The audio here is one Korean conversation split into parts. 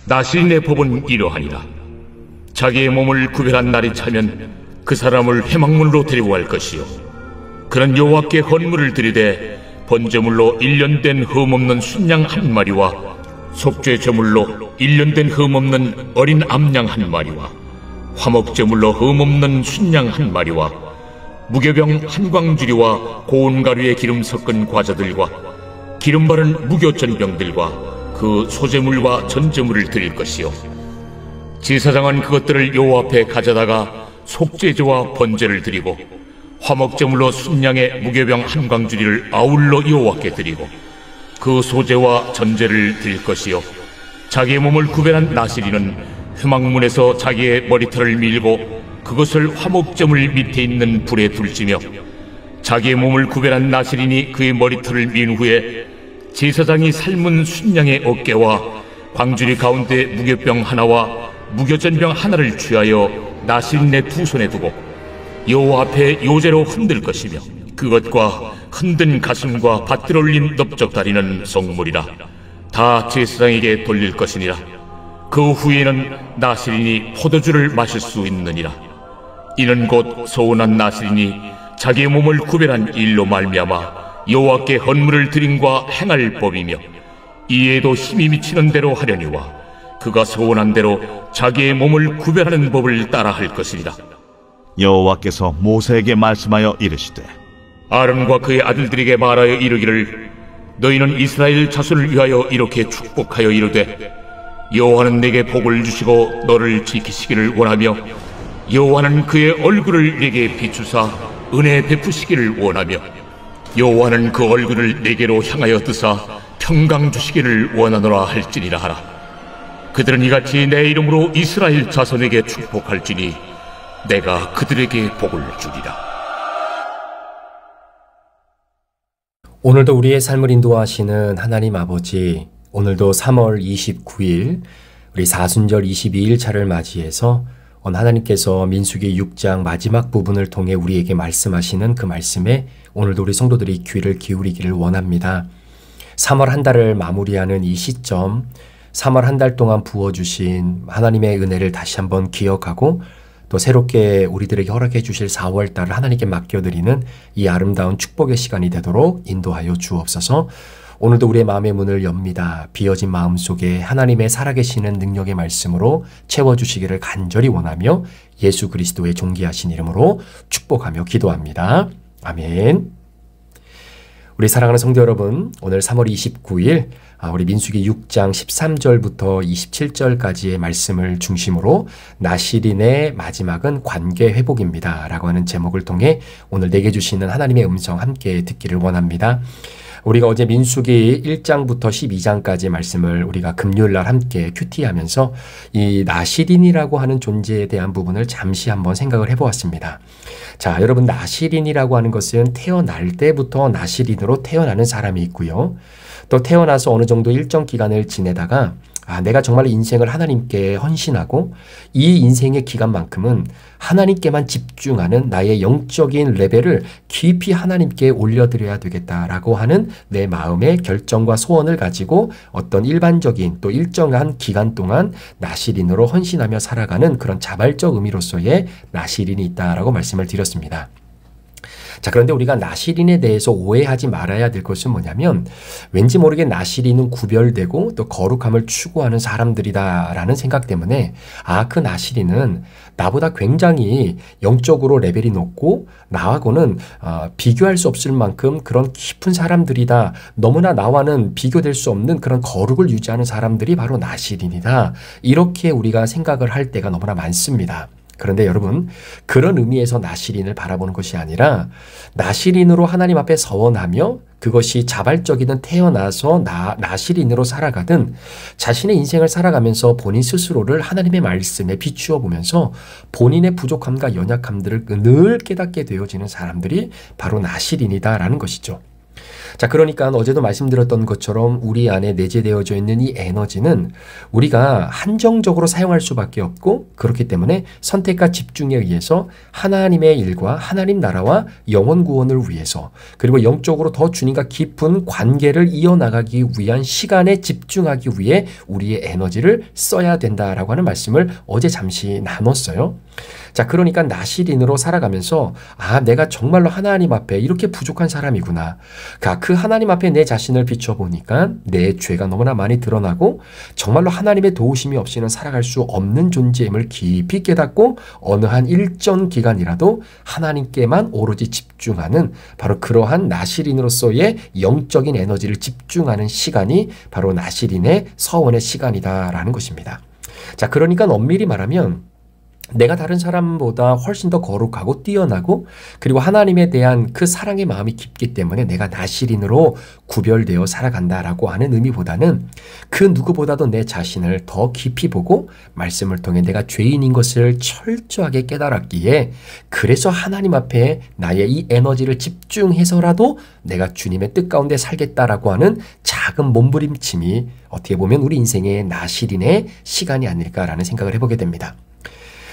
나시린의 법은 이러하니라. 자기의 몸을 구별한 날이 차면 그 사람을 회막문으로 데리고 갈 것이요, 그는 여호와께 헌물을 드리되 번제물로 1년 된 흠없는 순양 한 마리와 속죄 제물로 1년 된 흠없는 어린 암양 한 마리와 화목제물로 흠없는 순양 한 마리와 무교병 한 광주리와 고운 가루에 기름 섞은 과자들과 기름 바른 무교전병들과 그 소제물과 전제물을 드릴 것이요, 제사장은 그것들을 여호와 앞에 가져다가 속죄제와 번제를 드리고 화목제물로 순양의 무교병 한 광주리를 아울러 여호와께 드리고 그 소제와 전제를 드릴 것이요, 자기의 몸을 구별한 나시린은 회막문에서 자기의 머리털을 밀고 그것을 화목제물 밑에 있는 불에 둘지며, 자기의 몸을 구별한 나시린이 그의 머리털을 민 후에 제사장이 삶은 순양의 어깨와 광주리 가운데 무교병 하나와 무교전병 하나를 취하여 나시린의 두 손에 두고 여호와 앞에 요제로 흔들 것이며, 그것과 흔든 가슴과 밭들 올린 넓적다리는 성물이라 다 제사장에게 돌릴 것이니라. 그 후에는 나시린이 포도주를 마실 수 있느니라. 이는 곧 서운한 나시린이 자기의 몸을 구별한 일로 말미암아 여호와께 헌물을 드림과 행할 법이며, 이에도 힘이 미치는 대로 하려니와 그가 서운한 대로 자기의 몸을 구별하는 법을 따라 할 것이니라. 여호와께서 모세에게 말씀하여 이르시되, 아론과 그의 아들들에게 말하여 이르기를, 너희는 이스라엘 자손을 위하여 이렇게 축복하여 이르되, 여호와는 내게 복을 주시고 너를 지키시기를 원하며, 여호와는 그의 얼굴을 내게 비추사 은혜 베푸시기를 원하며, 여호와는 그 얼굴을 내게로 향하여 드사 평강 주시기를 원하노라 할지니라 하라. 그들은 이같이 내 이름으로 이스라엘 자손에게 축복할지니 내가 그들에게 복을 주리라. 오늘도 우리의 삶을 인도하시는 하나님 아버지, 오늘도 3월 29일 우리 사순절 22일차를 맞이해서 하나님께서 민수기 6장 마지막 부분을 통해 우리에게 말씀하시는 그 말씀에 오늘도 우리 성도들이 귀를 기울이기를 원합니다. 3월 한 달을 마무리하는 이 시점, 3월 한 달 동안 부어주신 하나님의 은혜를 다시 한번 기억하고, 또 새롭게 우리들에게 허락해 주실 4월 달을 하나님께 맡겨드리는 이 아름다운 축복의 시간이 되도록 인도하여 주옵소서. 오늘도 우리의 마음의 문을 엽니다. 비어진 마음속에 하나님의 살아계시는 능력의 말씀으로 채워주시기를 간절히 원하며 예수 그리스도의 존귀하신 이름으로 축복하며 기도합니다. 아멘. 우리 사랑하는 성도 여러분, 오늘 3월 29일 우리 민수기 6장 13절부터 27절까지의 말씀을 중심으로 나시린의 마지막은 관계 회복입니다 라고 하는 제목을 통해 오늘 내게 주시는 하나님의 음성 함께 듣기를 원합니다. 우리가 어제 민수기 1장부터 12장까지 말씀을 우리가 금요일날 함께 큐티하면서 이 나시린이라고 하는 존재에 대한 부분을 잠시 한번 생각을 해보았습니다. 자, 여러분, 나시린이라고 하는 것은 태어날 때부터 나시린으로 태어나는 사람이 있고요. 또 태어나서 어느 정도 일정 기간을 지내다가 내가 정말 인생을 하나님께 헌신하고 이 인생의 기간만큼은 하나님께만 집중하는 나의 영적인 레벨을 깊이 하나님께 올려드려야 되겠다라고 하는 내 마음의 결정과 소원을 가지고 어떤 일반적인 또 일정한 기간 동안 나시린으로 헌신하며 살아가는 그런 자발적 의미로서의 나시린이 있다라고 말씀을 드렸습니다. 자, 그런데 우리가 나시린에 대해서 오해하지 말아야 될 것은 뭐냐면, 왠지 모르게 나시린은 구별되고 또 거룩함을 추구하는 사람들이다라는 생각 때문에 그 나시린은 나보다 굉장히 영적으로 레벨이 높고 나하고는 비교할 수 없을 만큼 그런 깊은 사람들이다, 너무나 나와는 비교될 수 없는 그런 거룩을 유지하는 사람들이 바로 나시린이다, 이렇게 우리가 생각을 할 때가 너무나 많습니다. 그런데 여러분, 그런 의미에서 나시린을 바라보는 것이 아니라 나시린으로 하나님 앞에 서원하며 그것이 자발적이든 태어나서 나시린으로 살아가든 자신의 인생을 살아가면서 본인 스스로를 하나님의 말씀에 비추어 보면서 본인의 부족함과 연약함들을 늘 깨닫게 되어지는 사람들이 바로 나시린이다라는 것이죠. 자, 그러니까 어제도 말씀드렸던 것처럼 우리 안에 내재되어져 있는 이 에너지는 우리가 한정적으로 사용할 수밖에 없고, 그렇기 때문에 선택과 집중에 의해서 하나님의 일과 하나님 나라와 영혼 구원을 위해서, 그리고 영적으로 더 주님과 깊은 관계를 이어나가기 위한 시간에 집중하기 위해 우리의 에너지를 써야 된다라고 하는 말씀을 어제 잠시 나눴어요. 자, 그러니까 나시린으로 살아가면서 내가 정말로 하나님 앞에 이렇게 부족한 사람이구나. 그 하나님 앞에 내 자신을 비춰보니까 내 죄가 너무나 많이 드러나고 정말로 하나님의 도우심이 없이는 살아갈 수 없는 존재임을 깊이 깨닫고 어느 한 일정 기간이라도 하나님께만 오로지 집중하는, 바로 그러한 나시린으로서의 영적인 에너지를 집중하는 시간이 바로 나시린의 서원의 시간이다라는 것입니다. 자, 그러니까 엄밀히 말하면 내가 다른 사람보다 훨씬 더 거룩하고 뛰어나고, 그리고 하나님에 대한 그 사랑의 마음이 깊기 때문에 내가 나시린으로 구별되어 살아간다라고 하는 의미보다는 그 누구보다도 내 자신을 더 깊이 보고 말씀을 통해 내가 죄인인 것을 철저하게 깨달았기에, 그래서 하나님 앞에 나의 이 에너지를 집중해서라도 내가 주님의 뜻 가운데 살겠다라고 하는 작은 몸부림침이 어떻게 보면 우리 인생의 나시린의 시간이 아닐까라는 생각을 해보게 됩니다.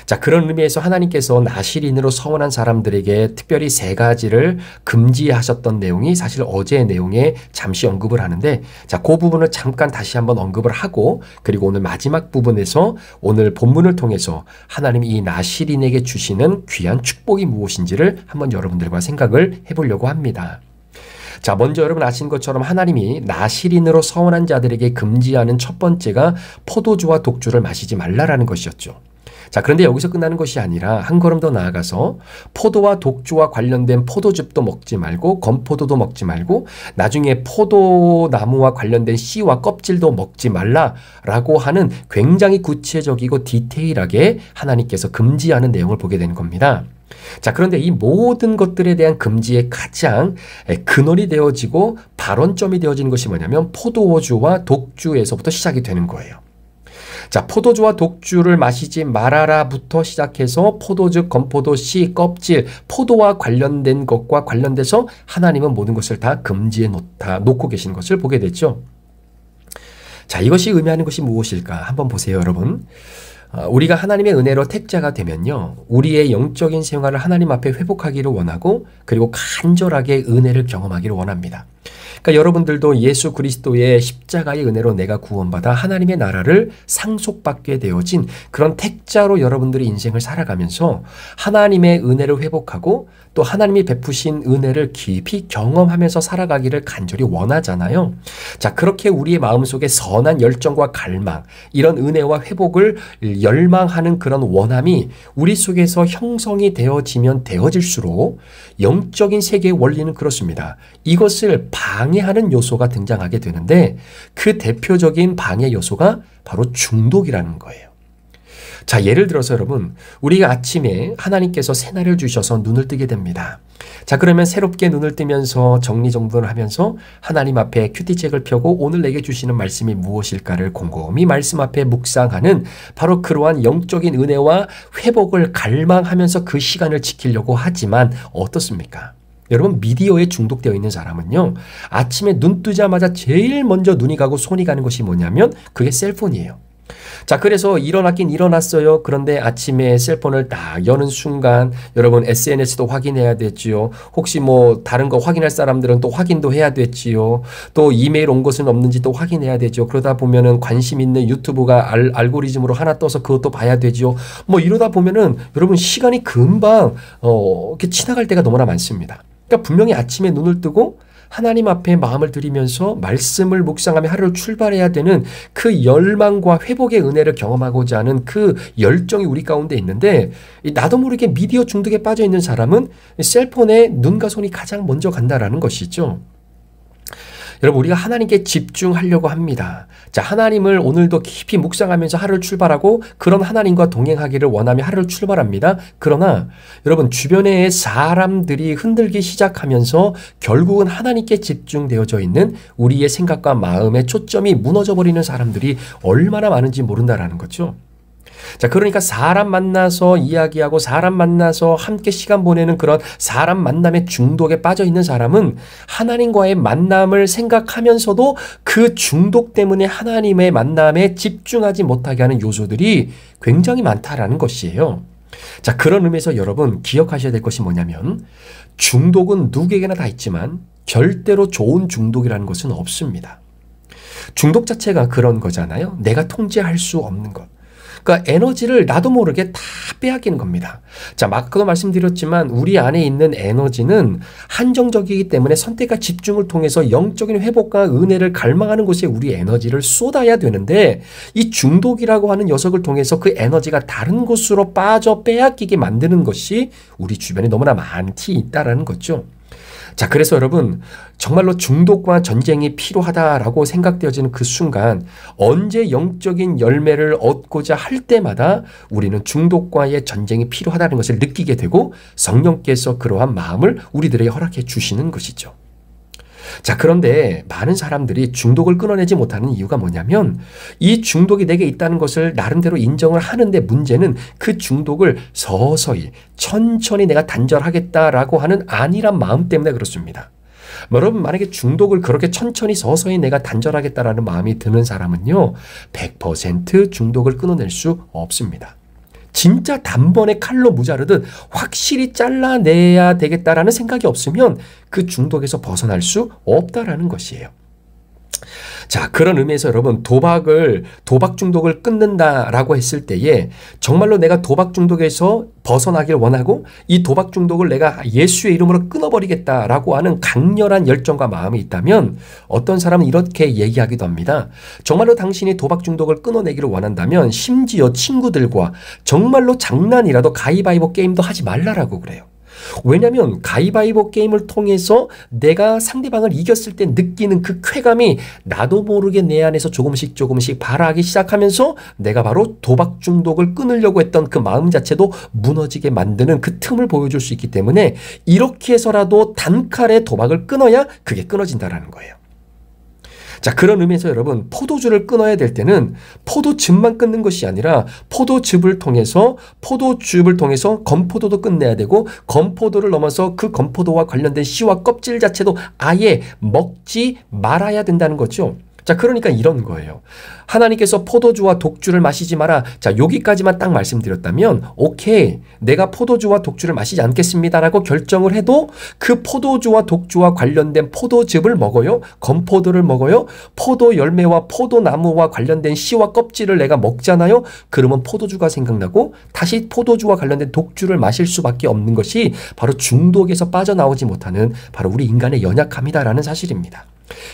자, 그런 의미에서 하나님께서 나시린으로 서원한 사람들에게 특별히 3가지를 금지하셨던 내용이 사실 어제의 내용에 잠시 언급을 하는데, 자, 그 부분을 잠깐 다시 한번 언급을 하고, 그리고 오늘 마지막 부분에서 오늘 본문을 통해서 하나님이 이 나시린에게 주시는 귀한 축복이 무엇인지를 한번 여러분들과 생각을 해보려고 합니다. 자, 먼저 여러분 아시는 것처럼 하나님이 나시린으로 서원한 자들에게 금지하는 첫 번째가 포도주와 독주를 마시지 말라라는 것이었죠. 자, 그런데 여기서 끝나는 것이 아니라 한 걸음 더 나아가서 포도와 독주와 관련된 포도즙도 먹지 말고 건포도도 먹지 말고 나중에 포도나무와 관련된 씨와 껍질도 먹지 말라라고 하는 굉장히 구체적이고 디테일하게 하나님께서 금지하는 내용을 보게 되는 겁니다. 자, 그런데 이 모든 것들에 대한 금지의 가장 근원이 되어지고 발원점이 되어지는 것이 뭐냐면 포도주와 독주에서부터 시작이 되는 거예요. 자, 포도주와 독주를 마시지 말아라부터 시작해서 포도즙, 건포도, 씨, 껍질, 포도와 관련된 것과 관련돼서 하나님은 모든 것을 다 금지해 놓고 계시는 것을 보게 됐죠. 자, 이것이 의미하는 것이 무엇일까? 한번 보세요, 여러분. 우리가 하나님의 은혜로 택자가 되면요, 우리의 영적인 생활을 하나님 앞에 회복하기를 원하고, 그리고 간절하게 은혜를 경험하기를 원합니다. 그러니까 여러분들도 예수 그리스도의 십자가의 은혜로 내가 구원받아 하나님의 나라를 상속받게 되어진 그런 택자로 여러분들의 인생을 살아가면서 하나님의 은혜를 회복하고 또 하나님이 베푸신 은혜를 깊이 경험하면서 살아가기를 간절히 원하잖아요. 자, 그렇게 우리의 마음속에 선한 열정과 갈망, 이런 은혜와 회복을 열망하는 그런 원함이 우리 속에서 형성이 되어지면 되어질수록 영적인 세계의 원리는 그렇습니다. 이것을 방해하는 요소가 등장하게 되는데, 그 대표적인 방해 요소가 바로 중독이라는 거예요. 자, 예를 들어서 여러분, 우리가 아침에 하나님께서 새날을 주셔서 눈을 뜨게 됩니다. 자, 그러면 새롭게 눈을 뜨면서 정리정돈을 하면서 하나님 앞에 큐티책을 펴고 오늘 내게 주시는 말씀이 무엇일까를 곰곰이 말씀 앞에 묵상하는 바로 그러한 영적인 은혜와 회복을 갈망하면서 그 시간을 지키려고 하지만 어떻습니까? 여러분, 미디어에 중독되어 있는 사람은요, 아침에 눈 뜨자마자 제일 먼저 눈이 가고 손이 가는 것이 뭐냐면 그게 셀폰이에요. 자, 그래서 일어났긴 일어났어요. 그런데 아침에 셀폰을 딱 여는 순간 여러분 SNS도 확인해야 되지요. 혹시 뭐 다른 거 확인할 사람들은 또 확인도 해야 되지요. 또 이메일 온 것은 없는지 또 확인해야 되죠. 그러다 보면은 관심 있는 유튜브가 알고리즘으로 하나 떠서 그것도 봐야 되죠. 뭐 이러다 보면은 여러분 시간이 금방 이렇게 지나갈 때가 너무나 많습니다. 그러니까 분명히 아침에 눈을 뜨고 하나님 앞에 마음을 들이면서 말씀을 묵상하며 하루를 출발해야 되는 그 열망과 회복의 은혜를 경험하고자 하는 그 열정이 우리 가운데 있는데, 나도 모르게 미디어 중독에 빠져 있는 사람은 셀폰에 눈과 손이 가장 먼저 간다라는 것이죠. 여러분, 우리가 하나님께 집중하려고 합니다. 자, 하나님을 오늘도 깊이 묵상하면서 하루를 출발하고 그런 하나님과 동행하기를 원하며 하루를 출발합니다. 그러나 여러분, 주변의 사람들이 흔들기 시작하면서 결국은 하나님께 집중되어져 있는 우리의 생각과 마음의 초점이 무너져 버리는 사람들이 얼마나 많은지 모른다라는 거죠. 자, 그러니까 사람 만나서 이야기하고 사람 만나서 함께 시간 보내는 그런 사람 만남의 중독에 빠져 있는 사람은 하나님과의 만남을 생각하면서도 그 중독 때문에 하나님의 만남에 집중하지 못하게 하는 요소들이 굉장히 많다라는 것이에요. 자, 그런 의미에서 여러분 기억하셔야 될 것이 뭐냐면 중독은 누구에게나 다 있지만 절대로 좋은 중독이라는 것은 없습니다. 중독 자체가 그런 거잖아요. 내가 통제할 수 없는 것. 그러니까 에너지를 나도 모르게 다 빼앗기는 겁니다. 자, 아까도 말씀드렸지만 우리 안에 있는 에너지는 한정적이기 때문에 선택과 집중을 통해서 영적인 회복과 은혜를 갈망하는 곳에 우리 에너지를 쏟아야 되는데 이 중독이라고 하는 녀석을 통해서 그 에너지가 다른 곳으로 빠져 빼앗기게 만드는 것이 우리 주변에 너무나 많이 있다라는 거죠. 자, 그래서 여러분 정말로 중독과 전쟁이 필요하다라고 생각되어지는 그 순간 언제 영적인 열매를 얻고자 할 때마다 우리는 중독과의 전쟁이 필요하다는 것을 느끼게 되고 성령께서 그러한 마음을 우리들에게 허락해 주시는 것이죠. 자, 그런데 많은 사람들이 중독을 끊어내지 못하는 이유가 뭐냐면 이 중독이 내게 있다는 것을 나름대로 인정을 하는데 문제는 그 중독을 서서히 천천히 내가 단절하겠다라고 하는 안일한 마음 때문에 그렇습니다. 여러분 만약에 중독을 그렇게 천천히 서서히 내가 단절하겠다라는 마음이 드는 사람은요 100% 중독을 끊어낼 수 없습니다. 진짜 단번에 칼로 무자르듯 확실히 잘라내야 되겠다라는 생각이 없으면 그 중독에서 벗어날 수 없다라는 것이에요. 자, 그런 의미에서 여러분 도박 중독을 끊는다라고 했을 때에 정말로 내가 도박 중독에서 벗어나길 원하고 이 도박 중독을 내가 예수의 이름으로 끊어버리겠다라고 하는 강렬한 열정과 마음이 있다면 어떤 사람은 이렇게 얘기하기도 합니다. 정말로 당신이 도박 중독을 끊어내기를 원한다면 심지어 친구들과 정말로 장난이라도 가위바위보 게임도 하지 말라라고 그래요. 왜냐하면 가위바위보 게임을 통해서 내가 상대방을 이겼을 때 느끼는 그 쾌감이 나도 모르게 내 안에서 조금씩 발하기 시작하면서 내가 바로 도박 중독을 끊으려고 했던 그 마음 자체도 무너지게 만드는 그 틈을 보여줄 수 있기 때문에 이렇게 해서라도 단칼에 도박을 끊어야 그게 끊어진다라는 거예요. 자, 그런 의미에서 여러분 포도주를 끊어야 될 때는 포도즙만 끊는 것이 아니라 포도즙을 통해서 건포도도 끝내야 되고 건포도를 넘어서 그 건포도와 관련된 씨와 껍질 자체도 아예 먹지 말아야 된다는 거죠. 자, 그러니까 이런 거예요. 하나님께서 포도주와 독주를 마시지 마라. 자, 여기까지만 딱 말씀드렸다면 오케이, 내가 포도주와 독주를 마시지 않겠습니다라고 결정을 해도 그 포도주와 독주와 관련된 포도즙을 먹어요. 건포도를 먹어요. 포도 열매와 포도나무와 관련된 씨와 껍질을 내가 먹잖아요. 그러면 포도주가 생각나고 다시 포도주와 관련된 독주를 마실 수밖에 없는 것이 바로 중독에서 빠져나오지 못하는 바로 우리 인간의 연약함이다라는 사실입니다.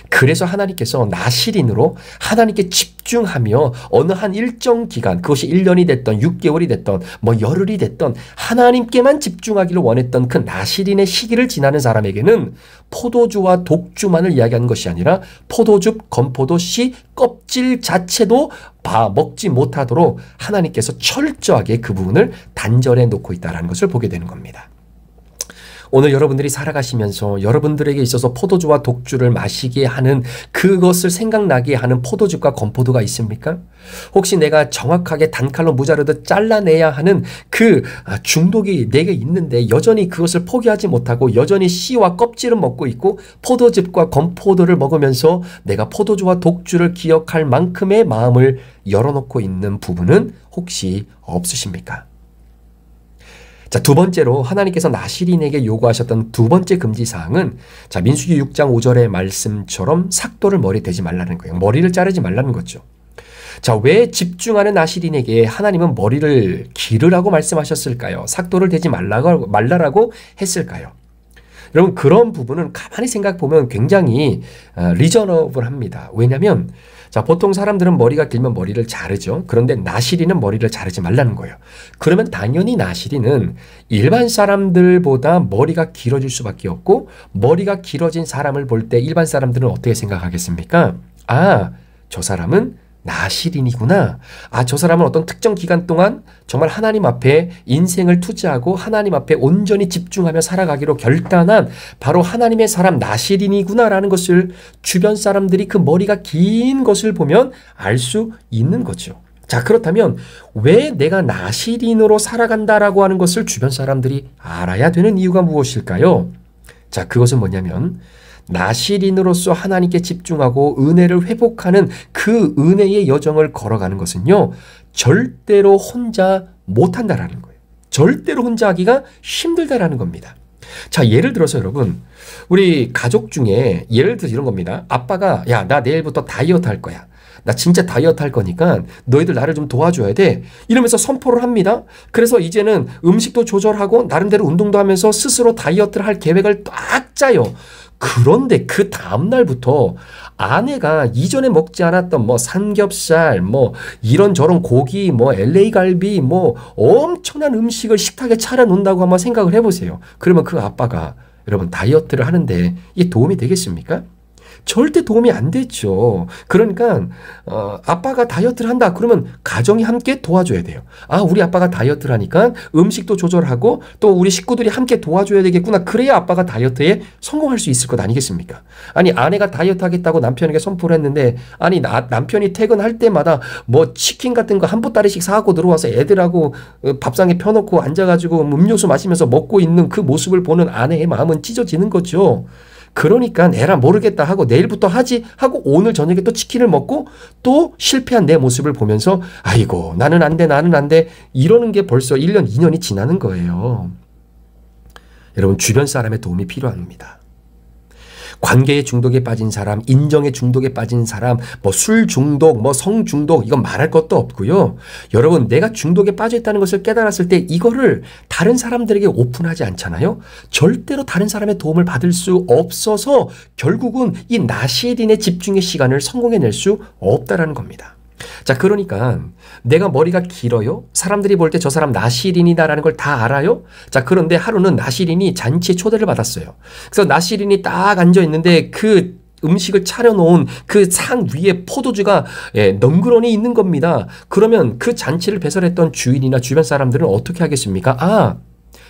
그래서 하나님께서 나시린으로 하나님께 집중하며 어느 한 일정 기간, 그것이 1년이 됐던 6개월이 됐던 열흘이 됐던 하나님께만 집중하기를 원했던 그 나시린의 시기를 지나는 사람에게는 포도주와 독주만을 이야기하는 것이 아니라 포도즙, 건포도, 씨, 껍질 자체도 먹지 못하도록 하나님께서 철저하게 그 부분을 단절해 놓고 있다는 것을 보게 되는 겁니다. 오늘 여러분들이 살아가시면서 여러분들에게 있어서 포도주와 독주를 마시게 하는 그것을 생각나게 하는 포도즙과 건포도가 있습니까? 혹시 내가 정확하게 단칼로 무자르듯 잘라내야 하는 그 중독이 내게 있는데 여전히 그것을 포기하지 못하고 여전히 씨와 껍질은 먹고 있고 포도즙과 건포도를 먹으면서 내가 포도주와 독주를 기억할 만큼의 마음을 열어놓고 있는 부분은 혹시 없으십니까? 자, 두 번째로 하나님께서 나시린에게 요구하셨던 두 번째 금지사항은 자, 민수기 6장 5절의 말씀처럼 삭도를 머리에 대지 말라는 거예요. 머리를 자르지 말라는 거죠. 자, 왜 집중하는 나시린에게 하나님은 머리를 기르라고 말씀하셨을까요? 삭도를 대지 말라라고 했을까요? 여러분 그런 부분은 가만히 생각해 보면 굉장히 리저너블합니다. 왜냐하면 자, 보통 사람들은 머리가 길면 머리를 자르죠. 그런데 나시린은 머리를 자르지 말라는 거예요. 그러면 당연히 나시린은 일반 사람들보다 머리가 길어질 수밖에 없고 머리가 길어진 사람을 볼 때 일반 사람들은 어떻게 생각하겠습니까? 아, 저 사람은 나시린이구나. 아, 저 사람은 어떤 특정 기간 동안 정말 하나님 앞에 인생을 투자하고 하나님 앞에 온전히 집중하며 살아가기로 결단한 바로 하나님의 사람 나시린이구나라는 것을 주변 사람들이 그 머리가 긴 것을 보면 알 수 있는 거죠. 자, 그렇다면 왜 내가 나시린으로 살아간다라고 하는 것을 주변 사람들이 알아야 되는 이유가 무엇일까요? 자, 그것은 뭐냐면 나시린으로서 하나님께 집중하고 은혜를 회복하는 그 은혜의 여정을 걸어가는 것은요, 절대로 혼자 못한다라는 거예요. 절대로 혼자 하기가 힘들다라는 겁니다. 자, 예를 들어서 여러분, 우리 가족 중에 예를 들어서 이런 겁니다. 아빠가 야, 나 내일부터 다이어트 할 거야. 나 진짜 다이어트 할 거니까 너희들 나를 좀 도와줘야 돼. 이러면서 선포를 합니다. 그래서 이제는 음식도 조절하고 나름대로 운동도 하면서 스스로 다이어트를 할 계획을 딱 짜요. 그런데 그 다음날부터 아내가 이전에 먹지 않았던 뭐 삼겹살, 뭐 이런저런 고기, 뭐 LA 갈비, 뭐 엄청난 음식을 식탁에 차려놓는다고 한번 생각을 해보세요. 그러면 그 아빠가 여러분 다이어트를 하는데 이게 도움이 되겠습니까? 절대 도움이 안 되죠. 그러니까 아빠가 다이어트를 한다 그러면 가정이 함께 도와줘야 돼요. 아, 우리 아빠가 다이어트를 하니까 음식도 조절하고 또 우리 식구들이 함께 도와줘야 되겠구나. 그래야 아빠가 다이어트에 성공할 수 있을 것 아니겠습니까? 아니, 아내가 다이어트 하겠다고 남편에게 선포를 했는데 아니 남편이 퇴근할 때마다 뭐 치킨 같은 거 한 보따리씩 사갖고 들어와서 애들하고 밥상에 펴놓고 앉아가지고 음료수 마시면서 먹고 있는 그 모습을 보는 아내의 마음은 찢어지는 거죠. 그러니까 에라 모르겠다 하고 내일부터 하지 하고 오늘 저녁에 또 치킨을 먹고 또 실패한 내 모습을 보면서 아이고 나는 안 돼 이러는 게 벌써 1년 2년이 지나는 거예요. 여러분, 주변 사람의 도움이 필요합니다. 관계의 중독에 빠진 사람, 인정의 중독에 빠진 사람, 뭐 술 중독, 뭐 성 중독, 이건 말할 것도 없고요. 여러분, 내가 중독에 빠져 있다는 것을 깨달았을 때 이거를 다른 사람들에게 오픈하지 않잖아요. 절대로 다른 사람의 도움을 받을 수 없어서 결국은 이 나시린의 집중의 시간을 성공해낼 수 없다라는 겁니다. 자, 그러니까 내가 머리가 길어요? 사람들이 볼 때 저 사람 나시린이다라는 걸 다 알아요? 자, 그런데 하루는 나시린이 잔치에 초대를 받았어요. 그래서 나시린이 딱 앉아 있는데 그 음식을 차려놓은 그 상 위에 포도주가 덩그러니 있는 겁니다. 그러면 그 잔치를 배설했던 주인이나 주변 사람들은 어떻게 하겠습니까? 아,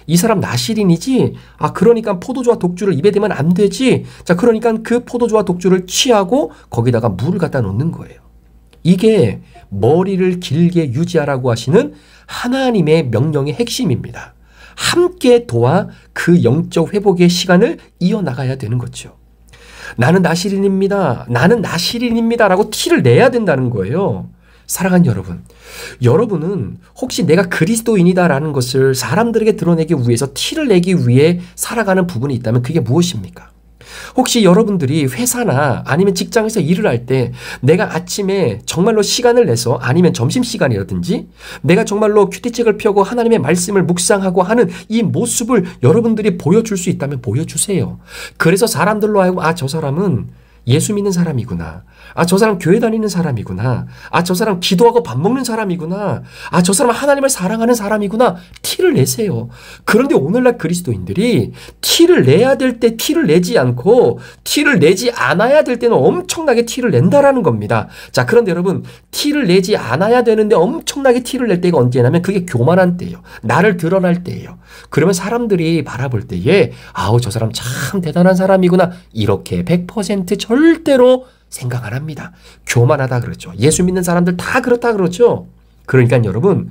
이 사람 나시린이지? 아, 그러니까 포도주와 독주를 입에 대면 안 되지? 자, 그러니까 그 포도주와 독주를 취하고 거기다가 물을 갖다 놓는 거예요. 이게 머리를 길게 유지하라고 하시는 하나님의 명령의 핵심입니다. 함께 도와 그 영적 회복의 시간을 이어나가야 되는 거죠. 나는 나시린입니다. 나는 나시린입니다라고 티를 내야 된다는 거예요. 사랑하는 여러분, 여러분은 혹시 내가 그리스도인이다라는 것을 사람들에게 드러내기 위해서 티를 내기 위해 살아가는 부분이 있다면 그게 무엇입니까? 혹시 여러분들이 회사나 아니면 직장에서 일을 할 때 내가 아침에 정말로 시간을 내서 아니면 점심시간이라든지 내가 정말로 큐티책을 펴고 하나님의 말씀을 묵상하고 하는 이 모습을 여러분들이 보여줄 수 있다면 보여주세요. 그래서 사람들로 하여금 아, 저 사람은 예수 믿는 사람이구나. 아, 저 사람 교회 다니는 사람이구나. 아, 저 사람 기도하고 밥 먹는 사람이구나. 아, 저 사람 하나님을 사랑하는 사람이구나. 티를 내세요. 그런데 오늘날 그리스도인들이 티를 내야 될 때 티를 내지 않고 티를 내지 않아야 될 때는 엄청나게 티를 낸다라는 겁니다. 자, 그런데 여러분, 티를 내지 않아야 되는데 엄청나게 티를 낼 때가 언제냐면 그게 교만한 때예요. 나를 드러날 때예요. 그러면 사람들이 바라볼 때에 아우, 저 사람 참 대단한 사람이구나. 이렇게 100% 절대로 생각 안 합니다. 교만하다 그러죠. 예수 믿는 사람들 다 그렇다 그러죠. 그러니까 여러분,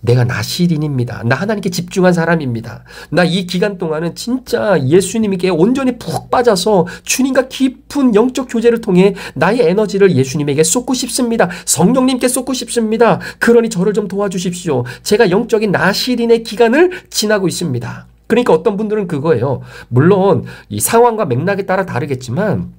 내가 나시린입니다. 나 하나님께 집중한 사람입니다. 나 이 기간 동안은 진짜 예수님께 온전히 푹 빠져서 주님과 깊은 영적 교제를 통해 나의 에너지를 예수님에게 쏟고 싶습니다. 성령님께 쏟고 싶습니다. 그러니 저를 좀 도와주십시오. 제가 영적인 나시린의 기간을 지나고 있습니다. 그러니까 어떤 분들은 그거예요. 물론 이 상황과 맥락에 따라 다르겠지만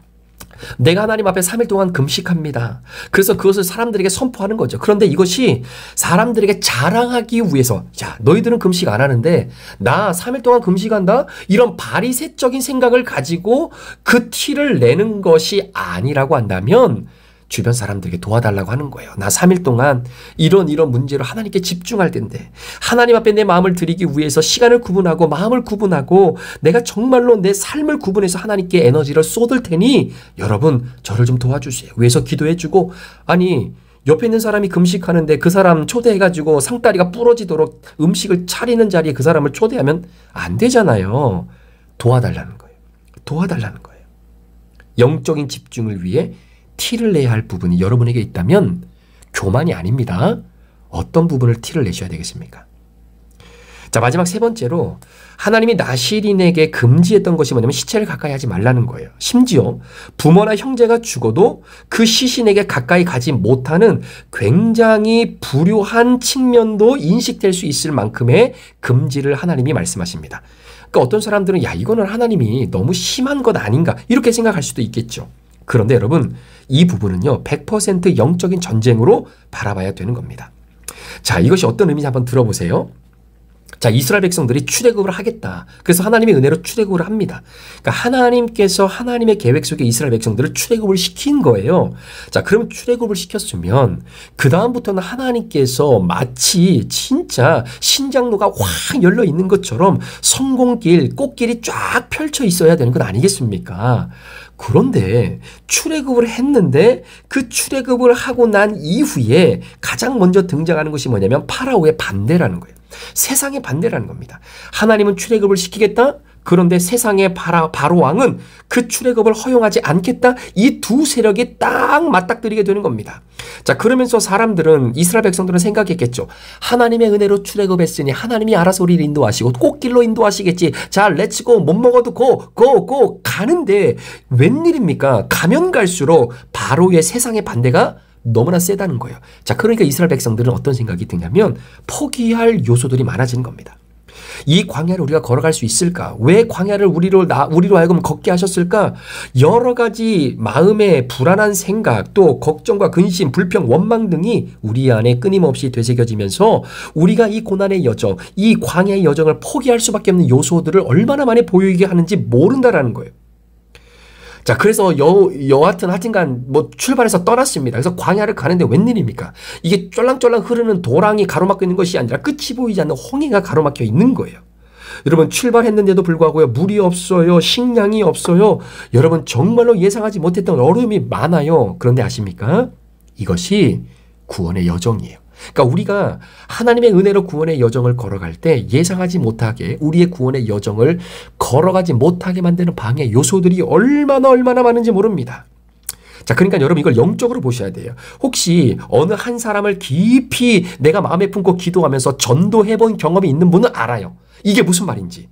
내가 하나님 앞에 3일 동안 금식합니다. 그래서 그것을 사람들에게 선포하는 거죠. 그런데 이것이 사람들에게 자랑하기 위해서 자, 너희들은 금식 안 하는데 나 3일 동안 금식한다? 이런 바리새적인 생각을 가지고 그 티를 내는 것이 아니라고 한다면 주변 사람들에게 도와달라고 하는 거예요. 나 3일 동안 이런 문제로 하나님께 집중할 텐데 하나님 앞에 내 마음을 드리기 위해서 시간을 구분하고 마음을 구분하고 내가 정말로 내 삶을 구분해서 하나님께 에너지를 쏟을 테니 여러분 저를 좀 도와주세요. 위해서 기도해주고 아니 옆에 있는 사람이 금식하는데 그 사람 초대해가지고 상다리가 부러지도록 음식을 차리는 자리에 그 사람을 초대하면 안 되잖아요. 도와달라는 거예요. 도와달라는 거예요. 영적인 집중을 위해 티를 내야 할 부분이 여러분에게 있다면 교만이 아닙니다. 어떤 부분을 티를 내셔야 되겠습니까? 자, 마지막 세 번째로 하나님이 나실인에게 금지했던 것이 뭐냐면 시체를 가까이 하지 말라는 거예요. 심지어 부모나 형제가 죽어도 그 시신에게 가까이 가지 못하는 굉장히 불효한 측면도 인식될 수 있을 만큼의 금지를 하나님이 말씀하십니다. 그러니까 어떤 사람들은 야, 이거는 하나님이 너무 심한 것 아닌가 이렇게 생각할 수도 있겠죠. 그런데 여러분, 이 부분은요 100% 영적인 전쟁으로 바라봐야 되는 겁니다. 자, 이것이 어떤 의미인지 한번 들어보세요. 자, 이스라엘 백성들이 출애굽을 하겠다. 그래서 하나님의 은혜로 출애굽을 합니다. 그러니까 하나님께서 하나님의 계획 속에 이스라엘 백성들을 출애굽을 시킨 거예요. 자, 그러면 출애굽을 시켰으면 그 다음부터는 하나님께서 마치 진짜 신장로가 확 열려 있는 것처럼 성공길, 꽃길이 쫙 펼쳐 있어야 되는 것 아니겠습니까? 그런데 출애굽을 했는데 그 출애굽을 하고 난 이후에 가장 먼저 등장하는 것이 뭐냐면 파라오의 반대라는 거예요. 세상의 반대라는 겁니다. 하나님은 출애굽을 시키겠다? 그런데 세상의 바로 왕은 그 출애굽을 허용하지 않겠다? 이 두 세력이 딱 맞닥뜨리게 되는 겁니다. 자, 그러면서 사람들은, 이스라엘 백성들은 생각했겠죠. 하나님의 은혜로 출애굽했으니 하나님이 알아서 우리를 인도하시고 꽃길로 인도하시겠지. 자, 렛츠고, 못 먹어도 고 가는데 웬일입니까? 가면 갈수록 바로의 세상의 반대가 너무나 세다는 거예요. 자, 그러니까 이스라엘 백성들은 어떤 생각이 드냐면 포기할 요소들이 많아지는 겁니다. 이 광야를 우리가 걸어갈 수 있을까? 왜 광야를 우리로 하여금 걷게 하셨을까? 여러 가지 마음의 불안한 생각, 또 걱정과 근심, 불평, 원망 등이 우리 안에 끊임없이 되새겨지면서 우리가 이 고난의 여정, 이 광야의 여정을 포기할 수밖에 없는 요소들을 얼마나 많이 보이게 하는지 모른다라는 거예요. 자, 그래서 하여튼간 뭐 출발해서 떠났습니다. 그래서 광야를 가는데 웬일입니까? 이게 쫄랑쫄랑 흐르는 도랑이 가로막혀 있는 것이 아니라 끝이 보이지 않는 홍해가 가로막혀 있는 거예요. 여러분, 출발했는데도 불구하고요, 물이 없어요, 식량이 없어요. 여러분, 정말로 예상하지 못했던 어려움이 많아요. 그런데 아십니까? 이것이 구원의 여정이에요. 그러니까 우리가 하나님의 은혜로 구원의 여정을 걸어갈 때 예상하지 못하게 우리의 구원의 여정을 걸어가지 못하게 만드는 방해 요소들이 얼마나 많은지 모릅니다. 자, 그러니까 여러분 이걸 영적으로 보셔야 돼요. 혹시 어느 한 사람을 깊이 내가 마음에 품고 기도하면서 전도해 본 경험이 있는 분은 알아요. 이게 무슨 말인지.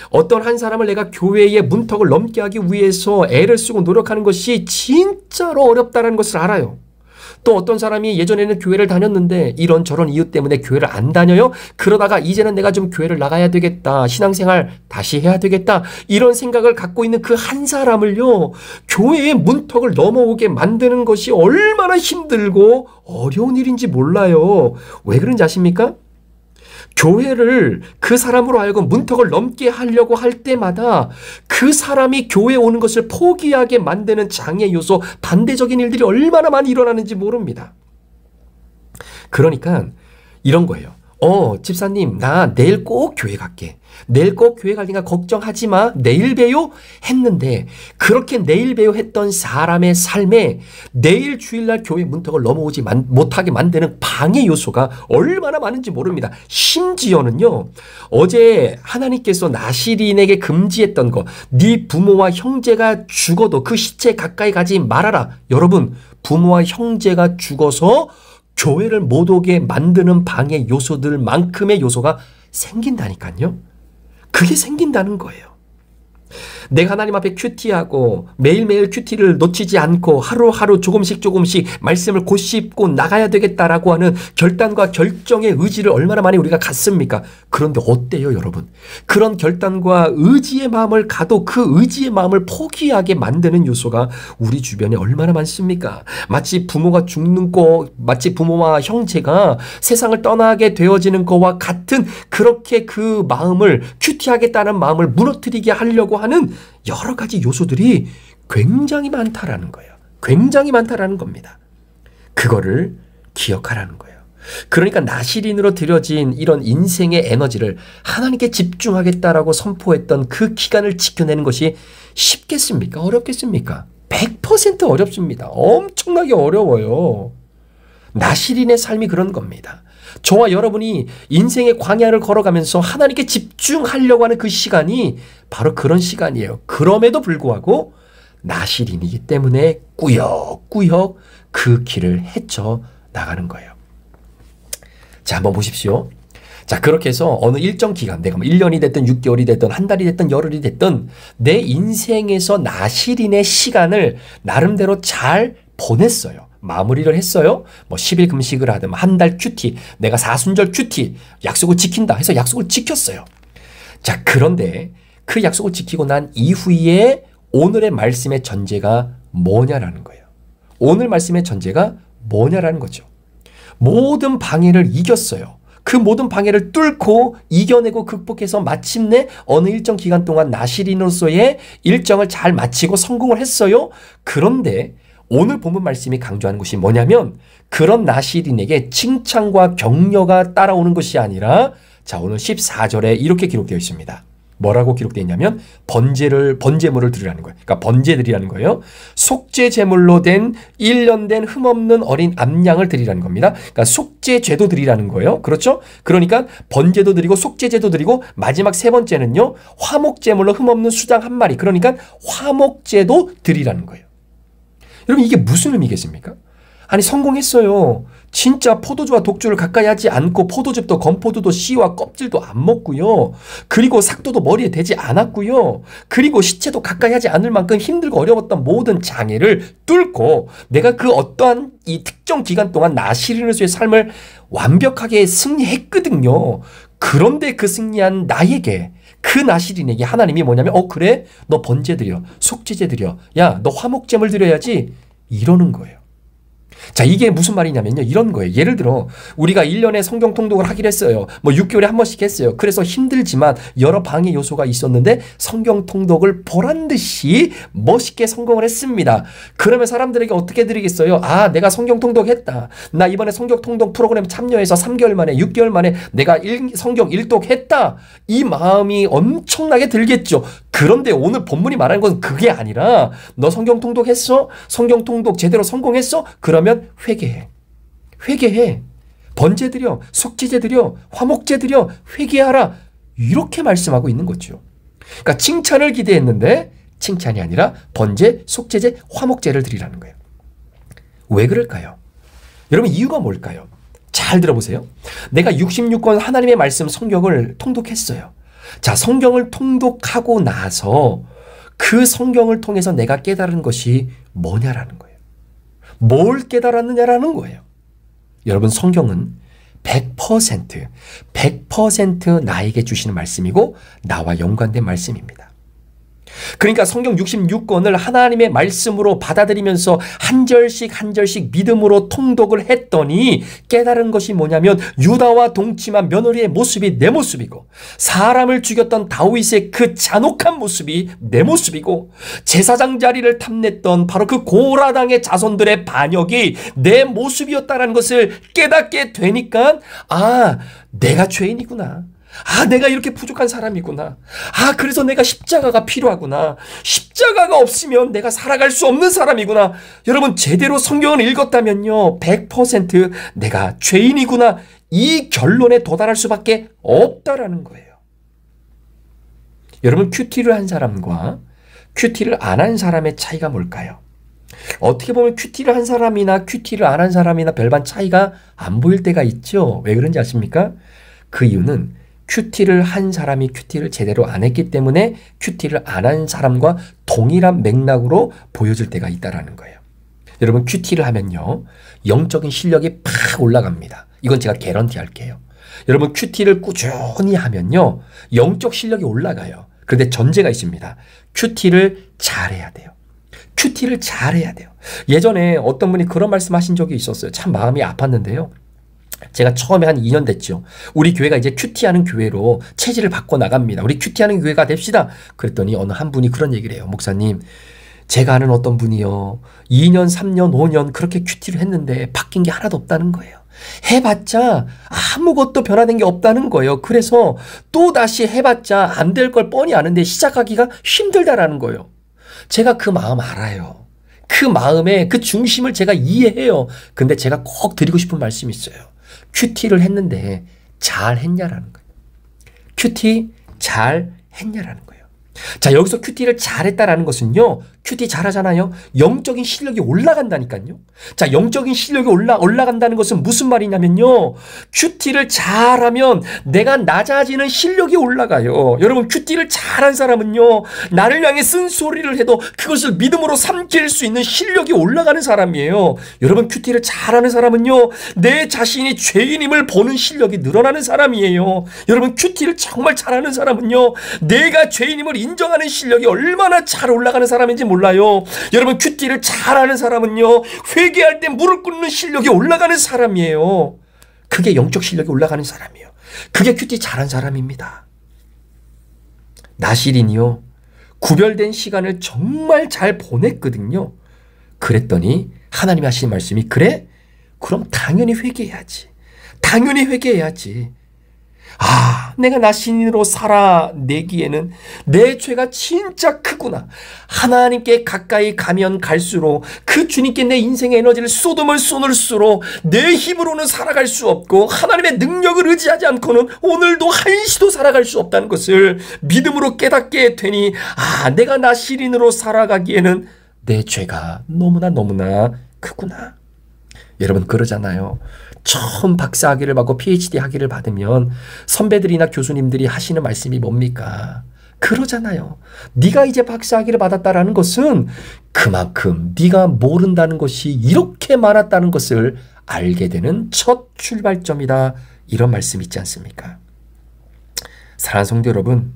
어떤 한 사람을 내가 교회의 문턱을 넘게 하기 위해서 애를 쓰고 노력하는 것이 진짜로 어렵다는 것을 알아요. 또 어떤 사람이 예전에는 교회를 다녔는데 이런저런 이유 때문에 교회를 안 다녀요? 그러다가 이제는 내가 좀 교회를 나가야 되겠다. 신앙생활 다시 해야 되겠다. 이런 생각을 갖고 있는 그 한 사람을요, 교회의 문턱을 넘어오게 만드는 것이 얼마나 힘들고 어려운 일인지 몰라요. 왜 그런지 아십니까? 교회를 그 사람으로 하여금 문턱을 넘게 하려고 할 때마다 그 사람이 교회에 오는 것을 포기하게 만드는 장애 요소, 반대적인 일들이 얼마나 많이 일어나는지 모릅니다. 그러니까 이런 거예요. 집사님, 나 내일 꼭 교회 갈게. 내일 꼭 교회 갈 테니까 걱정하지 마. 내일 봬요? 했는데 그렇게 내일 봬요 했던 사람의 삶에 내일 주일날 교회 문턱을 넘어오지 못하게 만드는 방해 요소가 얼마나 많은지 모릅니다. 심지어는요, 어제 하나님께서 나실인에게 금지했던 거, 네 부모와 형제가 죽어도 그 시체 가까이 가지 말아라. 여러분, 부모와 형제가 죽어서 교회를 못 오게 만드는 방해 요소들만큼의 요소가 생긴다니까요. 그게 생긴다는 거예요. 내가 하나님 앞에 큐티하고 매일매일 큐티를 놓치지 않고 하루하루 조금씩 말씀을 곱씹고 나가야 되겠다라고 하는 결단과 결정의 의지를 얼마나 많이 우리가 갖습니까? 그런데 어때요, 여러분? 그런 결단과 의지의 마음을 가도 그 의지의 마음을 포기하게 만드는 요소가 우리 주변에 얼마나 많습니까? 마치 부모가 죽는 거, 마치 부모와 형제가 세상을 떠나게 되어지는 거와 같은, 그렇게 그 마음을, 큐티하겠다는 마음을 무너뜨리게 하려고 하는 여러 가지 요소들이 굉장히 많다라는 거예요. 굉장히 많다라는 겁니다. 그거를 기억하라는 거예요. 그러니까 나실인으로 들여진 이런 인생의 에너지를 하나님께 집중하겠다라고 선포했던 그 기간을 지켜내는 것이 쉽겠습니까? 어렵겠습니까? 100% 어렵습니다. 엄청나게 어려워요. 나실인의 삶이 그런 겁니다. 저와 여러분이 인생의 광야를 걸어가면서 하나님께 집중하려고 하는 그 시간이 바로 그런 시간이에요. 그럼에도 불구하고 나실인이기 때문에 꾸역꾸역 그 길을 헤쳐 나가는 거예요. 자, 한번 보십시오. 자, 그렇게 해서 어느 일정 기간, 내가 뭐 1년이 됐든 6개월이 됐든 한 달이 됐든 열흘이 됐든 내 인생에서 나실인의 시간을 나름대로 잘 보냈어요. 마무리를 했어요. 뭐 10일 금식을 하든 한 달 큐티, 내가 사순절 큐티, 약속을 지킨다 해서 약속을 지켰어요. 자, 그런데 그 약속을 지키고 난 이후에 오늘의 말씀의 전제가 뭐냐라는 거예요. 오늘 말씀의 전제가 뭐냐라는 거죠. 모든 방해를 이겼어요. 그 모든 방해를 뚫고 이겨내고 극복해서 마침내 어느 일정 기간 동안 나실인으로서의 일정을 잘 마치고 성공을 했어요. 그런데 오늘 본문 말씀이 강조하는 것이 뭐냐면 그런 나실인에게 칭찬과 격려가 따라오는 것이 아니라 자, 오늘 14절에 이렇게 기록되어 있습니다. 뭐라고 기록되어 있냐면 번제물을 드리라는 거예요. 그러니까 번제드리라는 거예요. 속죄 제물로 된 1년 된 흠없는 어린 암양을 드리라는 겁니다. 그러니까 속죄제도 드리라는 거예요. 그렇죠? 그러니까 번제도 드리고 속죄제도 드리고 마지막 세 번째는요. 화목제물로 흠없는 수장 한 마리. 그러니까 화목제도 드리라는 거예요. 여러분 이게 무슨 의미겠습니까? 아니 성공했어요. 진짜 포도주와 독주를 가까이 하지 않고 포도즙도 건포도도 씨와 껍질도 안 먹고요. 그리고 삭도도 머리에 대지 않았고요. 그리고 시체도 가까이 하지 않을 만큼 힘들고 어려웠던 모든 장애를 뚫고 내가 그 어떠한 이 특정 기간 동안 나실인으로서의 삶을 완벽하게 승리했거든요. 그런데 그 승리한 나에게 그 나실인에게 하나님이 뭐냐면 그래? 너 번제 드려. 속죄제 드려. 야, 너 화목제물 드려야지. 이러는 거예요. 자, 이게 무슨 말이냐면요. 이런 거예요. 예를 들어 우리가 1년에 성경 통독을 하기로 했어요. 뭐 6개월에 한 번씩 했어요. 그래서 힘들지만 여러 방해 요소가 있었는데 성경 통독을 보란 듯이 멋있게 성공을 했습니다. 그러면 사람들에게 어떻게 드리겠어요? 아, 내가 성경 통독했다. 나 이번에 성경 통독 프로그램 참여해서 3개월 만에 6개월 만에 내가 성경 일독했다. 이 마음이 엄청나게 들겠죠. 그런데 오늘 본문이 말하는 건 그게 아니라 너 성경 통독했어? 성경 통독 제대로 성공했어? 그러면 회개해. 회개해. 번제 드려. 속죄제 드려. 화목제 드려. 회개하라. 이렇게 말씀하고 있는 거죠. 그러니까 칭찬을 기대했는데 칭찬이 아니라 번제, 속죄제, 화목제를 드리라는 거예요. 왜 그럴까요? 여러분 이유가 뭘까요? 잘 들어보세요. 내가 66권 하나님의 말씀 성경을 통독했어요. 자, 성경을 통독하고 나서 그 성경을 통해서 내가 깨달은 것이 뭐냐라는 거예요. 뭘 깨달았느냐라는 거예요. 여러분 성경은 100% 나에게 주시는 말씀이고 나와 연관된 말씀입니다. 그러니까 성경 66권을 하나님의 말씀으로 받아들이면서 한 절씩 한 절씩 믿음으로 통독을 했더니 깨달은 것이 뭐냐면 유다와 동침한 며느리의 모습이 내 모습이고 사람을 죽였던 다윗의 그 잔혹한 모습이 내 모습이고 제사장 자리를 탐냈던 바로 그 고라당의 자손들의 반역이 내 모습이었다는 것을 깨닫게 되니까 아, 내가 죄인이구나. 아, 내가 이렇게 부족한 사람이구나. 아, 그래서 내가 십자가가 필요하구나. 십자가가 없으면 내가 살아갈 수 없는 사람이구나. 여러분 제대로 성경을 읽었다면요 100% 내가 죄인이구나. 이 결론에 도달할 수밖에 없다라는 거예요. 여러분 큐티를 한 사람과 큐티를 안 한 사람의 차이가 뭘까요? 어떻게 보면 큐티를 한 사람이나 큐티를 안 한 사람이나 별반 차이가 안 보일 때가 있죠. 왜 그런지 아십니까? 그 이유는 큐티를 한 사람이 큐티를 제대로 안 했기 때문에 큐티를 안 한 사람과 동일한 맥락으로 보여질 때가 있다는 거예요. 여러분 큐티를 하면요 영적인 실력이 팍 올라갑니다. 이건 제가 개런티 할게요. 여러분 큐티를 꾸준히 하면요 영적 실력이 올라가요. 그런데 전제가 있습니다. 큐티를 잘해야 돼요. 큐티를 잘해야 돼요. 예전에 어떤 분이 그런 말씀하신 적이 있었어요. 참 마음이 아팠는데요. 제가 처음에 한 2년 됐죠. 우리 교회가 이제 큐티하는 교회로 체질을 바꿔 나갑니다. 우리 큐티하는 교회가 됩시다. 그랬더니 어느 한 분이 그런 얘기를 해요. 목사님, 제가 아는 어떤 분이요 2년, 3년, 5년 그렇게 큐티를 했는데 바뀐 게 하나도 없다는 거예요. 해봤자 아무것도 변화된 게 없다는 거예요. 그래서 또다시 해봤자 안 될 걸 뻔히 아는데 시작하기가 힘들다라는 거예요. 제가 그 마음 알아요. 그 마음의 그 중심을 제가 이해해요. 근데 제가 꼭 드리고 싶은 말씀이 있어요. 큐티를 했는데 잘 했냐라는 거예요. 큐티 잘 했냐라는 거예요. 자, 여기서 큐티를 잘했다라는 것은요, 큐티 잘하잖아요. 영적인 실력이 올라간다니까요. 자, 영적인 실력이 올라간다는 것은 무슨 말이냐면요, 큐티를 잘하면 내가 낮아지는 실력이 올라가요. 여러분, 큐티를 잘한 사람은요, 나를 향해 쓴소리를 해도 그것을 믿음으로 삼킬 수 있는 실력이 올라가는 사람이에요. 여러분, 큐티를 잘하는 사람은요, 내 자신이 죄인임을 보는 실력이 늘어나는 사람이에요. 여러분, 큐티를 정말 잘하는 사람은요, 내가 죄인임을 인정하는 실력이 얼마나 잘 올라가는 사람인지 몰라요. 여러분, 큐티를 잘하는 사람은요, 회개할 때 무릎 꿇는 실력이 올라가는 사람이에요. 그게 영적 실력이 올라가는 사람이에요. 그게 큐티 잘한 사람입니다. 나실인이요, 구별된 시간을 정말 잘 보냈거든요. 그랬더니 하나님이 하신 말씀이, 그래? 그럼 당연히 회개해야지. 당연히 회개해야지. 아, 내가 나신으로 살아내기에는 내 죄가 진짜 크구나. 하나님께 가까이 가면 갈수록, 그 주님께 내 인생의 에너지를 쏟을수록 내 힘으로는 살아갈 수 없고 하나님의 능력을 의지하지 않고는 오늘도 한시도 살아갈 수 없다는 것을 믿음으로 깨닫게 되니, 아, 내가 나실인으로 살아가기에는 내 죄가 너무나 크구나. 여러분, 그러잖아요. 처음 박사학위를 받고 PhD 학위를 받으면 선배들이나 교수님들이 하시는 말씀이 뭡니까? 그러잖아요. 네가 이제 박사학위를 받았다라는 것은 그만큼 네가 모른다는 것이 이렇게 많았다는 것을 알게 되는 첫 출발점이다. 이런 말씀 있지 않습니까? 사랑하는 성도 여러분,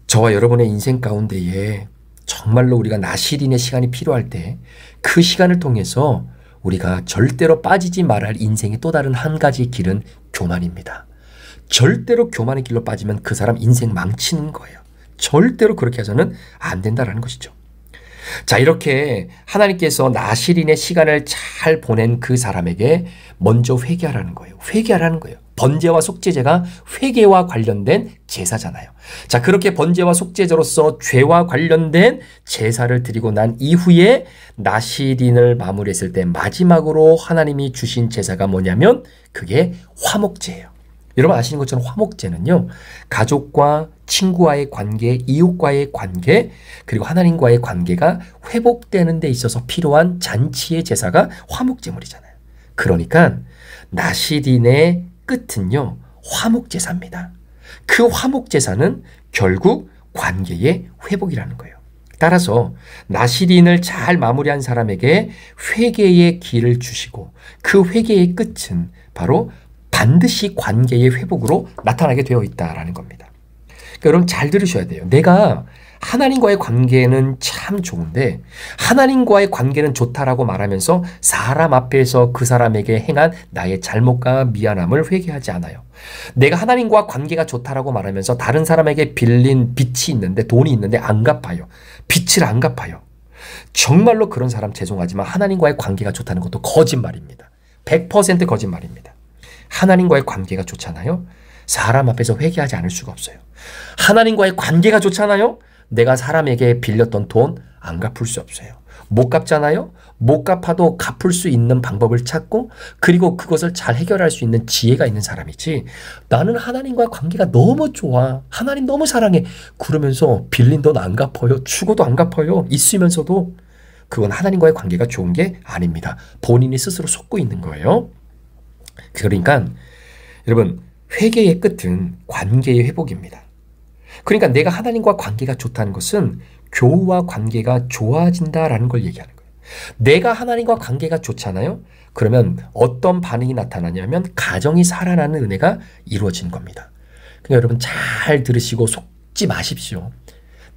저와 여러분의 인생 가운데에 정말로 우리가 나실인의 시간이 필요할 때, 그 시간을 통해서 우리가 절대로 빠지지 말아야 할 인생의 또 다른 한 가지 길은 교만입니다. 절대로 교만의 길로 빠지면 그 사람 인생 망치는 거예요. 절대로 그렇게 해서는 안 된다는 것이죠. 자, 이렇게 하나님께서 나실인의 시간을 잘 보낸 그 사람에게 먼저 회개하라는 거예요. 회개하라는 거예요. 번제와 속죄제가 회개와 관련된 제사잖아요. 자, 그렇게 번제와 속죄제로서 죄와 관련된 제사를 드리고 난 이후에 나실인을 마무리했을 때 마지막으로 하나님이 주신 제사가 뭐냐면 그게 화목제예요. 여러분 아시는 것처럼 화목제는요, 가족과 친구와의 관계, 이웃과의 관계, 그리고 하나님과의 관계가 회복되는 데 있어서 필요한 잔치의 제사가 화목제물이잖아요. 그러니까 나실인의 끝은요, 화목제사입니다. 그 화목제사는 결국 관계의 회복이라는 거예요. 따라서 나실인을 잘 마무리한 사람에게 회개의 길을 주시고, 그 회개의 끝은 바로 반드시 관계의 회복으로 나타나게 되어 있다라는 겁니다. 그러니까 여러분 잘 들으셔야 돼요. 내가 하나님과의 관계는 참 좋은데, 하나님과의 관계는 좋다라고 말하면서 사람 앞에서 그 사람에게 행한 나의 잘못과 미안함을 회개하지 않아요. 내가 하나님과 관계가 좋다라고 말하면서 다른 사람에게 빌린 빚이 있는데, 돈이 있는데 안 갚아요. 빚을 안 갚아요. 정말로 그런 사람 죄송하지만 하나님과의 관계가 좋다는 것도 거짓말입니다. 100% 거짓말입니다. 하나님과의 관계가 좋잖아요. 사람 앞에서 회개하지 않을 수가 없어요. 하나님과의 관계가 좋잖아요. 내가 사람에게 빌렸던 돈 안 갚을 수 없어요. 못 갚잖아요. 못 갚아도 갚을 수 있는 방법을 찾고, 그리고 그것을 잘 해결할 수 있는 지혜가 있는 사람이지, 나는 하나님과의 관계가 너무 좋아, 하나님 너무 사랑해, 그러면서 빌린 돈 안 갚아요. 죽어도 안 갚아요. 있으면서도. 그건 하나님과의 관계가 좋은 게 아닙니다. 본인이 스스로 속고 있는 거예요. 그러니까 여러분, 회개의 끝은 관계의 회복입니다. 그러니까 내가 하나님과 관계가 좋다는 것은 교우와 관계가 좋아진다라는 걸 얘기하는 거예요. 내가 하나님과 관계가 좋잖아요. 그러면 어떤 반응이 나타나냐면 가정이 살아나는 은혜가 이루어진 겁니다. 그러니까 여러분 잘 들으시고 속지 마십시오.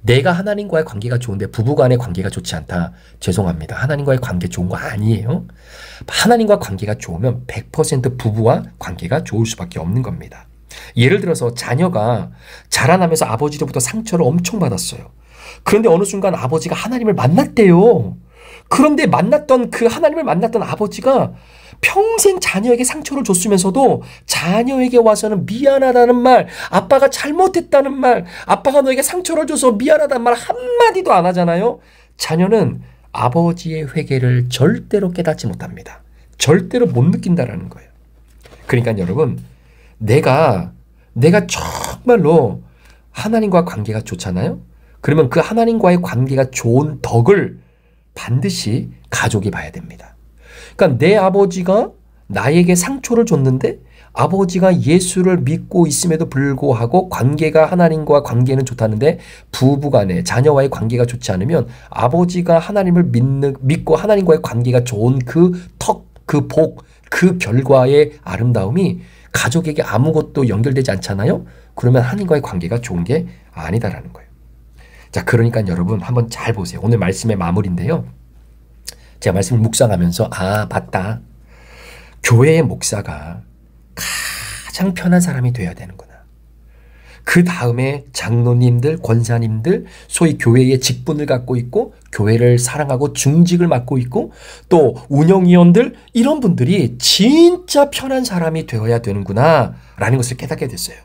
내가 하나님과의 관계가 좋은데 부부간의 관계가 좋지 않다. 죄송합니다. 하나님과의 관계 좋은 거 아니에요. 하나님과 관계가 좋으면 100% 부부와 관계가 좋을 수밖에 없는 겁니다. 예를 들어서 자녀가 자라나면서 아버지로부터 상처를 엄청 받았어요. 그런데 어느 순간 아버지가 하나님을 만났대요. 그런데 그 하나님을 만났던 아버지가 평생 자녀에게 상처를 줬으면서도 자녀에게 와서는 미안하다는 말, 아빠가 잘못했다는 말, 아빠가 너에게 상처를 줘서 미안하다는 말 한마디도 안 하잖아요. 자녀는 아버지의 회개를 절대로 깨닫지 못합니다. 절대로 못 느낀다라는 거예요. 그러니까 여러분, 내가 정말로 하나님과 관계가 좋잖아요. 그러면 그 하나님과의 관계가 좋은 덕을 반드시 가족이 봐야 됩니다. 그러니까 내 아버지가 나에게 상처를 줬는데 아버지가 예수를 믿고 있음에도 불구하고 관계가 하나님과 관계는 좋다는데 부부간에 자녀와의 관계가 좋지 않으면 아버지가 하나님을 믿고 하나님과의 관계가 좋은 그 덕, 그 복, 그 결과의 아름다움이 가족에게 아무것도 연결되지 않잖아요. 그러면 하나님과의 관계가 좋은 게 아니다라는 거예요. 자, 그러니까 여러분 한번 잘 보세요. 오늘 말씀의 마무리인데요. 제가 말씀을 묵상하면서 맞다. 교회의 목사가 가장 편한 사람이 돼야 되는구나. 그 다음에 장로님들, 권사님들, 소위 교회의 직분을 갖고 있고 교회를 사랑하고 중직을 맡고 있고 또 운영위원들 이런 분들이 진짜 편한 사람이 되어야 되는구나 라는 것을 깨닫게 됐어요.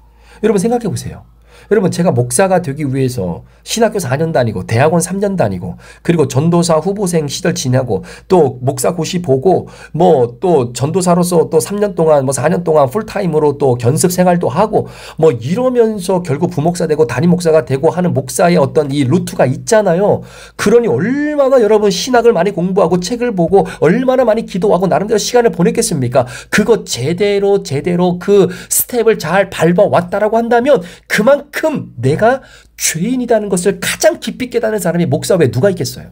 여러분 생각해 보세요. 여러분 제가 목사가 되기 위해서 신학교 4년 다니고 대학원 3년 다니고 그리고 전도사 후보생 시절 지나고 또 목사 고시 보고 뭐 또 전도사로서 또 3년 동안 뭐 4년 동안 풀타임으로 또 견습 생활도 하고 뭐 이러면서 결국 부목사 되고 담임 목사가 되고 하는 목사의 어떤 이 루트가 있잖아요. 그러니 얼마나 여러분 신학을 많이 공부하고 책을 보고 얼마나 많이 기도하고 나름대로 시간을 보냈겠습니까? 그거 제대로 그 스텝을 잘 밟아왔다라고 한다면 그만큼 내가 죄인이라는 것을 가장 깊이 깨닫는 사람이 목사 외에 누가 있겠어요?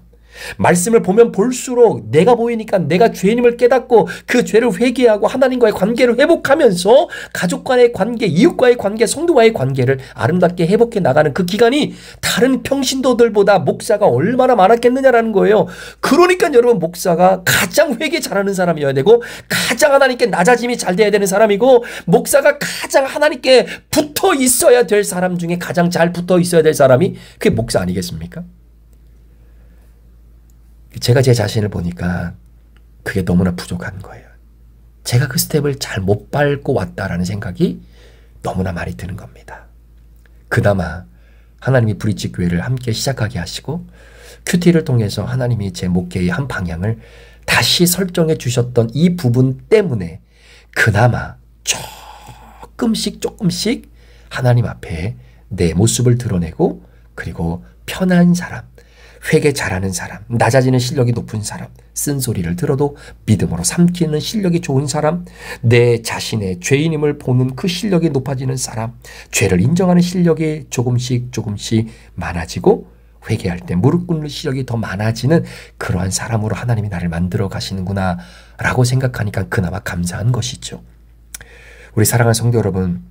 말씀을 보면 볼수록 내가 보이니까 내가 죄인임을 깨닫고 그 죄를 회개하고 하나님과의 관계를 회복하면서 가족 간의 관계, 이웃과의 관계, 성도와의 관계를 아름답게 회복해 나가는 그 기간이 다른 평신도들보다 목사가 얼마나 많았겠느냐라는 거예요. 그러니까 여러분 목사가 가장 회개 잘하는 사람이어야 되고 가장 하나님께 낮아짐이 잘 돼야 되는 사람이고 목사가 가장 하나님께 붙어 있어야 될 사람 중에 가장 잘 붙어 있어야 될 사람이 그게 목사 아니겠습니까? 제가 제 자신을 보니까 그게 너무나 부족한 거예요. 제가 그 스텝을 잘 못 밟고 왔다라는 생각이 너무나 많이 드는 겁니다. 그나마 하나님이 브릿지 교회를 함께 시작하게 하시고 큐티를 통해서 하나님이 제 목회의 한 방향을 다시 설정해 주셨던 이 부분 때문에 그나마 조금씩 하나님 앞에 내 모습을 드러내고 그리고 편한 사람, 회개 잘하는 사람, 낮아지는 실력이 높은 사람, 쓴소리를 들어도 믿음으로 삼키는 실력이 좋은 사람, 내 자신의 죄인임을 보는 그 실력이 높아지는 사람, 죄를 인정하는 실력이 조금씩 많아지고 회개할 때 무릎 꿇는 실력이 더 많아지는 그러한 사람으로 하나님이 나를 만들어 가시는구나 라고 생각하니까 그나마 감사한 것이죠. 우리 사랑하는 성도 여러분,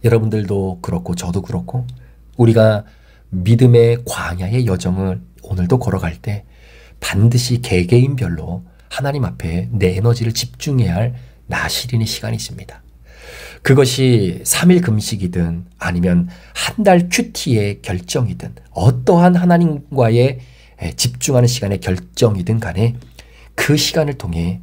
여러분들도 그렇고 저도 그렇고 우리가 믿음의 광야의 여정을 오늘도 걸어갈 때 반드시 개개인별로 하나님 앞에 내 에너지를 집중해야 할 나시린의 시간이 있습니다. 그것이 3일 금식이든 아니면 한 달 큐티의 결정이든 어떠한 하나님과의 집중하는 시간의 결정이든 간에 그 시간을 통해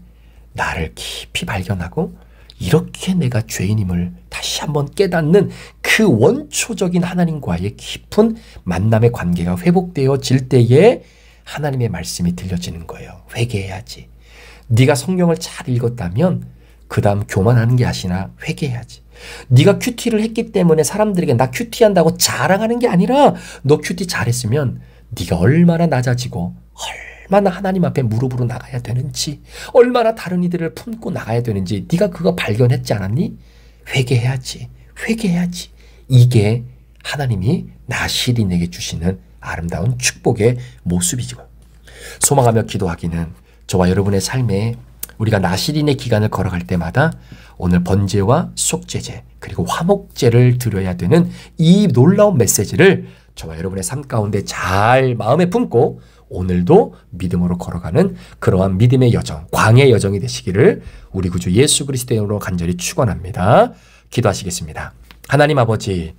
나를 깊이 발견하고 이렇게 내가 죄인임을 다시 한번 깨닫는 그 원초적인 하나님과의 깊은 만남의 관계가 회복되어질 때에 하나님의 말씀이 들려지는 거예요. 회개해야지. 네가 성경을 잘 읽었다면 그 다음 교만하는 게 아니라 회개해야지. 네가 큐티를 했기 때문에 사람들에게 나 큐티한다고 자랑하는 게 아니라 너 큐티 잘했으면 네가 얼마나 낮아지고 얼마나 하나님 앞에 무릎으로 나가야 되는지 얼마나 다른 이들을 품고 나가야 되는지 네가 그거 발견했지 않았니? 회개해야지. 회개해야지. 이게 하나님이 나시린에게 주시는 아름다운 축복의 모습이죠. 소망하며 기도하기는 저와 여러분의 삶에 우리가 나시린의 기간을 걸어갈 때마다 오늘 번제와 속죄제 그리고 화목제를 드려야 되는 이 놀라운 메시지를 저와 여러분의 삶 가운데 잘 마음에 품고 오늘도 믿음으로 걸어가는 그러한 믿음의 여정, 광야의 여정이 되시기를 우리 구주 예수 그리스도의 이름으로 간절히 축원합니다. 기도하시겠습니다. 하나님 아버지,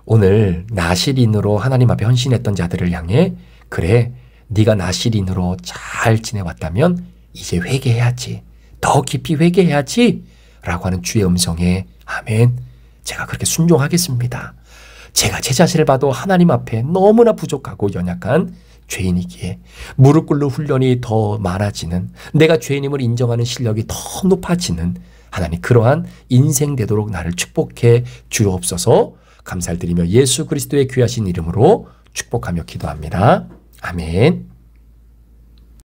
오늘 나시린으로 하나님 앞에 헌신했던 자들을 향해 그래, 네가 나시린으로 잘 지내왔다면 이제 회개해야지. 더 깊이 회개해야지. 라고 하는 주의 음성에 아멘. 제가 그렇게 순종하겠습니다. 제가 제 자신을 봐도 하나님 앞에 너무나 부족하고 연약한 죄인이기에 무릎 꿇는 훈련이 더 많아지는 내가 죄인임을 인정하는 실력이 더 높아지는 하나님 그러한 인생 되도록 나를 축복해 주옵소서. 감사를 드리며 예수 그리스도의 귀하신 이름으로 축복하며 기도합니다. 아멘.